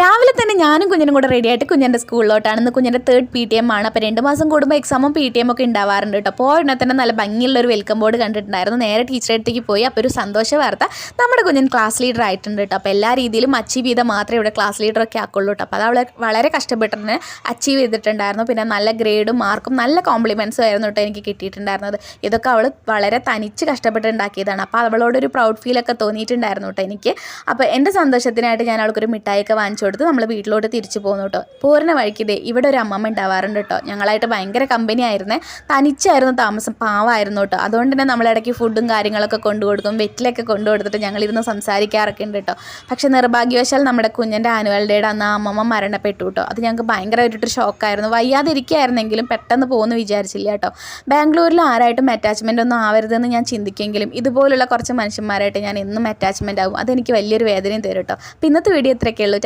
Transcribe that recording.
രാവിലെ തന്നെ ഞാനും കുഞ്ഞിനും കൂടെ റെഡിയായിട്ട് കുഞ്ഞിൻ്റെ സ്കൂളിലോട്ടാണ്. ഇന്ന് കുഞ്ഞിൻ്റെ 3rd PTM ആണ്. അപ്പോൾ 2 മാസം കൂടുമ്പോൾ എക്സാമും PTM ഒക്കെ ഉണ്ടാവാറുണ്ട് കേട്ടോ. അപ്പോൾ ഉടനെ തന്നെ നല്ല ഭംഗിയുള്ളൊരു വെൽക്കം ബോർഡ് കണ്ടിട്ടുണ്ടായിരുന്നു. നേരെ ടീച്ചറെ അടുത്തേക്ക് പോയി. അപ്പോൾ ഒരു സന്തോഷ വാർത്ത, നമ്മുടെ കുഞ്ഞിന് ക്ലാസ് ലീഡർ ആയിട്ടുണ്ട് കേട്ടോ. അപ്പോൾ എല്ലാ രീതിയിലും അച്ചീവ് ചെയ്താൽ മാത്രമേ ഇവിടെ ക്ലാസ് ലീഡറൊക്കെ ആക്കുള്ളൂ കേട്ടോ. അപ്പോൾ അത് അവൾ വളരെ കഷ്ടപ്പെട്ടിട്ട് അച്ചീവ് ചെയ്തിട്ടുണ്ടായിരുന്നു. പിന്നെ നല്ല ഗ്രേഡും മാർക്കും നല്ല കോംപ്ലിമെൻറ്റ്സും ആയിരുന്നു കേട്ടോ എനിക്ക് കിട്ടിയിട്ടുണ്ടായിരുന്നത്. ഇതൊക്കെ അവൾ വളരെ തനിച്ച് കഷ്ടപ്പെട്ടുണ്ടാക്കിയതാണ്. അപ്പോൾ അവളോടൊരു പ്രൗഡ് ഫീലൊക്കെ തോന്നിയിട്ടുണ്ടായിരുന്നു കേട്ടോ എനിക്ക്. അപ്പോൾ എൻ്റെ സന്തോഷത്തിനായിട്ട് ഞാൻ അവൾക്കൊരു മിഠായിയൊക്കെ വാങ്ങിച്ചു കൊടുത്ത് നമ്മൾ വീട്ടിലോട്ട് തിരിച്ചു പോകുന്നു കേട്ടോ. പോരുന്ന വഴിക്ക് ഇവിടെ ഒരു അമ്മമ്മ ഉണ്ടാവാറുണ്ട് കേട്ടോ. ഞങ്ങളായിട്ട് ഭയങ്കര കമ്പനി ആയിരുന്നേ. തനിച്ചായിരുന്നു താമസം, പാവമായിരുന്നു കേട്ടോ. അതുകൊണ്ട് തന്നെ നമ്മളിടയ്ക്ക് ഫുഡും കാര്യങ്ങളൊക്കെ കൊണ്ടുകൊടുക്കും, വെറ്റിലൊക്കെ കൊണ്ടുകൊടുത്തിട്ട് ഞങ്ങളിരുന്ന് സംസാരിക്കാറൊക്കെ ഉണ്ട് കേട്ടോ. പക്ഷേ നിർഭാഗ്യവശാൽ നമ്മുടെ കുഞ്ഞിൻ്റെ ആനുവൽ ഡേയുടെ അന്ന് ആ അമ്മമ്മ മരണപ്പെട്ടു കേട്ടോ. അത് ഞങ്ങൾക്ക് ഭയങ്കരമായിട്ടൊരു ഷോക്കായിരുന്നു. വയ്യാതിരിക്കുകയായിരുന്നെങ്കിലും പെട്ടെന്ന് പോകുമെന്ന് വിചാരിച്ചില്ല കേട്ടോ. ബാംഗ്ലൂരിൽ ആരായിട്ടും അറ്റാച്ച്മെൻ്റ് ഒന്നും ആവരുതെന്ന് ഞാൻ ചിന്തിക്കെങ്കിലും ഇതുപോലുള്ള കുറച്ച് മനുഷ്യന്മാരായിട്ട് ഞാൻ എന്നും അറ്റാച്ച്മെൻ്റ് ആവും. അതെനിക്ക് വലിയൊരു വേദനയും തരും കേട്ടോ. അപ്പോൾ ഇന്നത്തെ വീഡിയോ ഇത്രയൊക്കെ ഉള്ളൂ.